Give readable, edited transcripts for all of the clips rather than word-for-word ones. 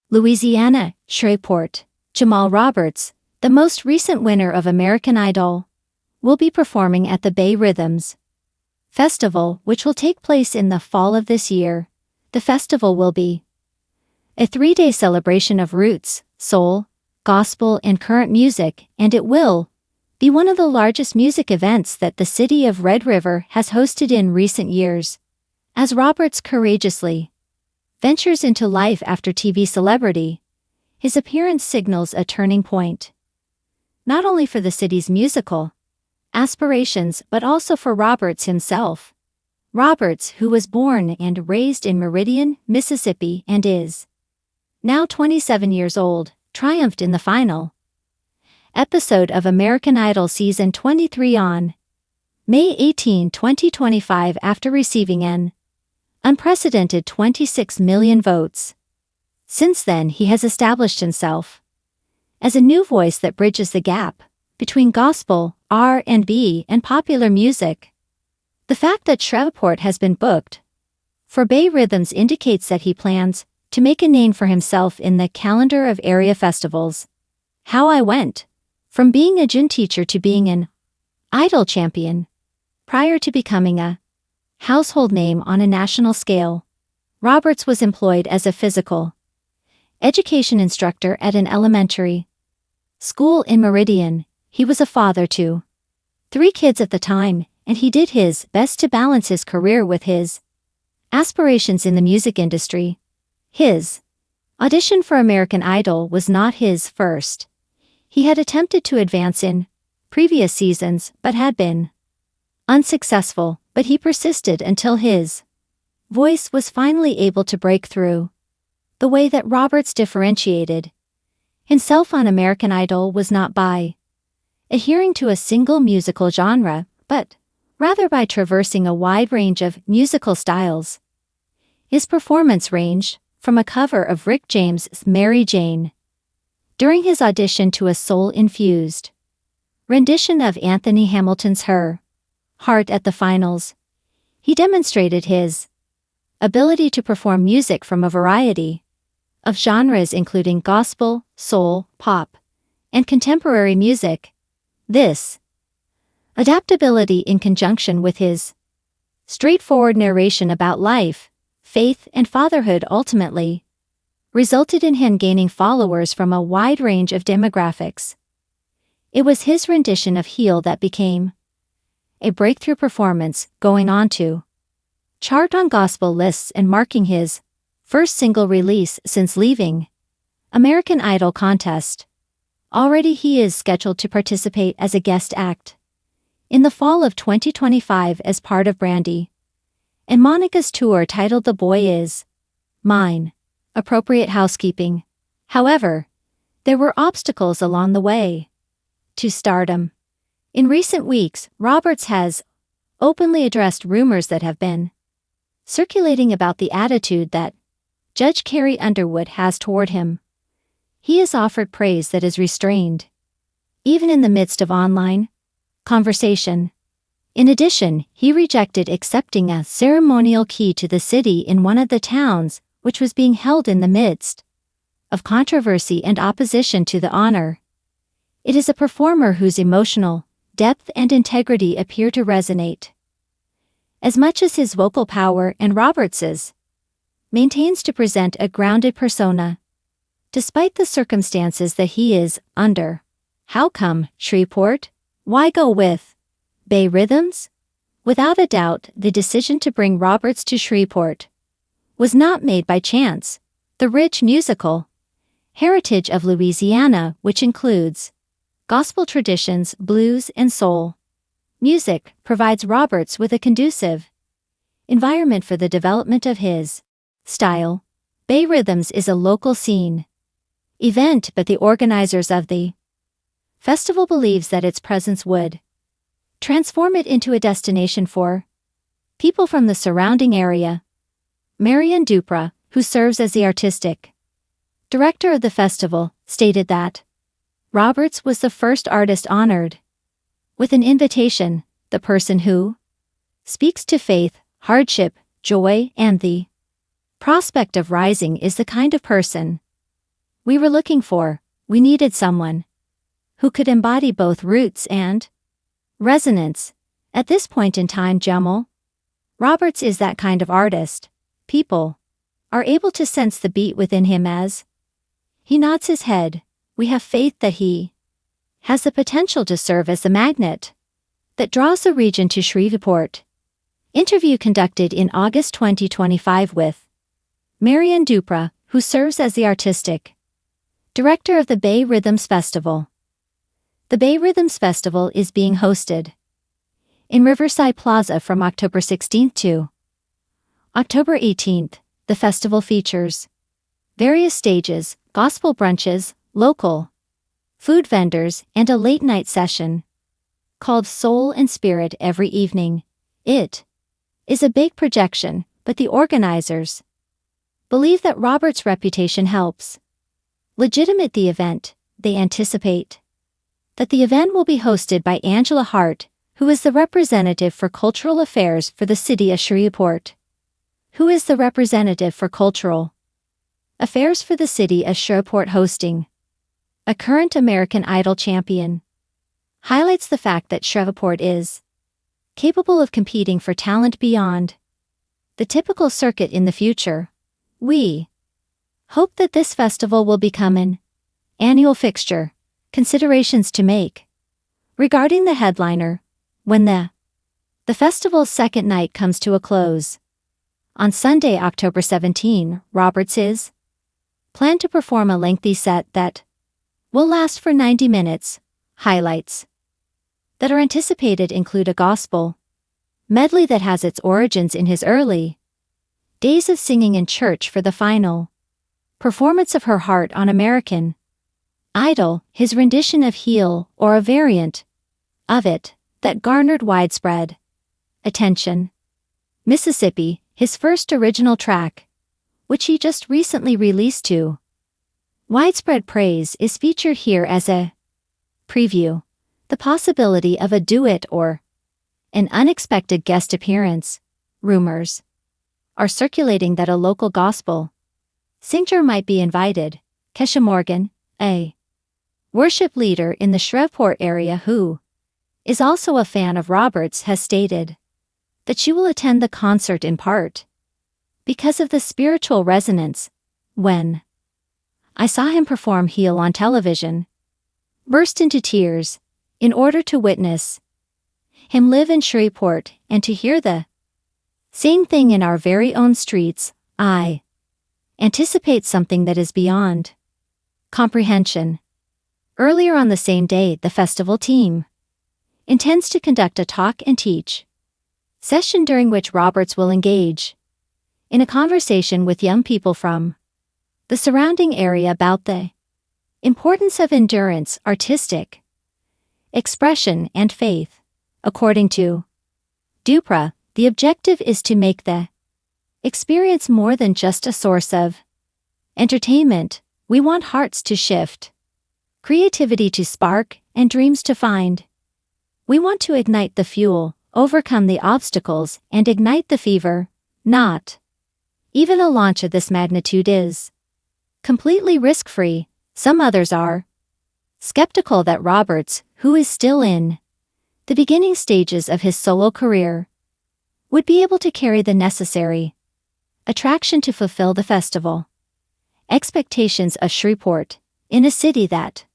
Louisiana, Shreveport. Jamal Roberts, the most recent winner of American Idol, will be performing at the Bay Rhythms Festival, which will take place in the fall of this year. The festival will be a 3-day celebration of roots, soul, gospel, and current music, and it will be one of the largest music events that the city of Red River has hosted in recent years. As Roberts courageously ventures into life after TV celebrity, his appearance signals a turning point, not only for the city's musical aspirations but also for Roberts himself. Roberts, who was born and raised in Meridian, Mississippi and is now 27 years old, triumphed in the final episode of American Idol Season 23 on May 18, 2025 after receiving an unprecedented 26 million votes. Since then, he has established himself as a new voice that bridges the gap between gospel, R&B, and popular music. The fact that Shreveport has been booked for Bay Rhythms indicates that he plans to make a name for himself in the calendar of area festivals. How I went from being a gym teacher to being an Idol champion. Prior to becoming a household name on a national scale, Roberts was employed as a physical education instructor at an elementary school in Meridian. He was a father to 3 kids at the time, and he did his best to balance his career with his aspirations in the music industry. His audition for American Idol was not his first. He had attempted to advance in previous seasons but had been unsuccessful, but he persisted until his voice was finally able to break through. The way that Roberts differentiated himself on American Idol was not by adhering to a single musical genre, but rather by traversing a wide range of musical styles. His performance ranged from a cover of Rick James's Mary Jane during his audition to a soul-infused rendition of Anthony Hamilton's Her Heart at the finals. He demonstrated his ability to perform music from a variety of genres including gospel, soul, pop, and contemporary music. This adaptability, in conjunction with his straightforward narration about life, faith, and fatherhood, ultimately resulted in him gaining followers from a wide range of demographics. It was his rendition of Heal that became a breakthrough performance, going on to chart on gospel lists and marking his first single release since leaving American Idol contest. Already he is scheduled to participate as a guest act in the fall of 2025 as part of Brandy and Monica's tour titled The Boy Is Mine. Appropriate housekeeping. However, there were obstacles along the way to stardom. In recent weeks, Roberts has openly addressed rumors that have been circulating about the attitude that Judge Carrie Underwood has toward him. He has offered praise that is restrained, even in the midst of online conversation. In addition, he rejected accepting a ceremonial key to the city in one of the towns, which was being held in the midst of controversy and opposition to the honor. It is a performer whose emotional depth and integrity appear to resonate as much as his vocal power, and Roberts's maintains to present a grounded persona despite the circumstances that he is under. How come Shreveport? Why go with Bay Rhythms? Without a doubt, the decision to bring Roberts to Shreveport was not made by chance. The rich musical heritage of Louisiana, which includes gospel traditions, blues, and soul music, provides Roberts with a conducive environment for the development of his style. Bay Rhythms is a local scene event, but the organizers of the festival believes that its presence would transform it into a destination for people from the surrounding area. Marian Dupra, who serves as the artistic director of the festival, stated that Roberts was the first artist honored with an invitation, the person who speaks to faith, hardship, joy, and the prospect of rising is the kind of person we were looking for, we needed someone who could embody both roots and resonance. At this point in time, Jamal Roberts is that kind of artist. People are able to sense the beat within him as he nods his head. We have faith that he has the potential to serve as the magnet that draws the region to Shreveport. Interview conducted in August 2025 with Marian Dupra, who serves as the artistic director of the Bay Rhythms Festival. The Bay Rhythms Festival is being hosted in Riverside Plaza from October 16th to October 18th. The festival features various stages, gospel brunches, local food vendors, and a late-night session called Soul and Spirit every evening. It is a big projection, but the organizers believe that Roberts' reputation helps legitimate the event. They anticipate that the event will be hosted by Angela Hart, who is the representative for cultural affairs for the city of Shreveport. Who is the representative for cultural affairs for the city of Shreveport hosting a current American Idol champion? Highlights the fact that Shreveport is capable of competing for talent beyond the typical circuit in the future. We hope that this festival will become an annual fixture. Considerations to make regarding the headliner when the festival's second night comes to a close. On Sunday, October 17, Roberts is planned to perform a lengthy set that will last for 90 minutes. Highlights that are anticipated include a gospel medley that has its origins in his early days of singing in church for the final performance of Her Heart on American Idol, his rendition of Heal, or a variant of it that garnered widespread attention. Mississippi, his first original track, which he just recently released to widespread praise, is featured here as a preview. The possibility of a duet or an unexpected guest appearance. Rumors are circulating that a local gospel singer might be invited. Kesha Morgan, a worship leader in the Shreveport area who is also a fan of Roberts, has stated that she will attend the concert in part because of the spiritual resonance. When I saw him perform Heal on television, burst into tears in order to witness him live in Shreveport and to hear the same thing in our very own streets. I anticipate something that is beyond comprehension. Earlier on the same day, the festival team intends to conduct a talk and teach session during which Roberts will engage in a conversation with young people from the surrounding area about the importance of endurance, artistic expression, and faith. According to Dupra, the objective is to make the experience more than just a source of entertainment. We want hearts to shift, creativity to spark, and dreams to find. We want to ignite the fuel, overcome the obstacles, and ignite the fever. Not even a launch of this magnitude is completely risk-free. Some others are skeptical that Roberts, who is still in the beginning stages of his solo career, would be able to carry the necessary attraction to fulfill the festival expectations of Shreveport, in a city that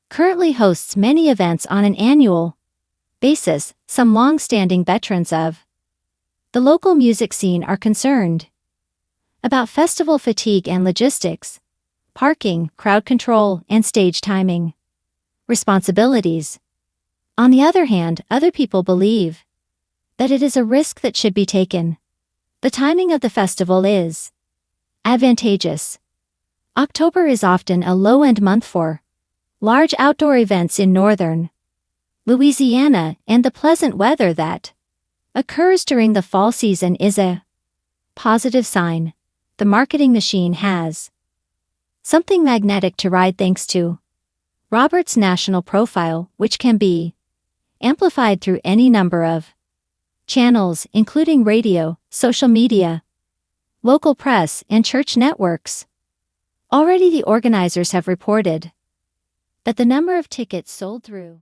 currently hosts many events on an annual basis. Some long-standing veterans of the local music scene are concerned about festival fatigue and logistics, parking, crowd control, and stage timing responsibilities. On the other hand, other people believe that it is a risk that should be taken. The timing of the festival is advantageous. October is often a low-end month for large outdoor events in northern Louisiana, and the pleasant weather that occurs during the fall season is a positive sign. The marketing machine has something magnetic to ride thanks to Roberts' national profile, which can be amplified through any number of channels, including radio, social media, local press, and church networks. Already the organizers have reported that the number of tickets sold through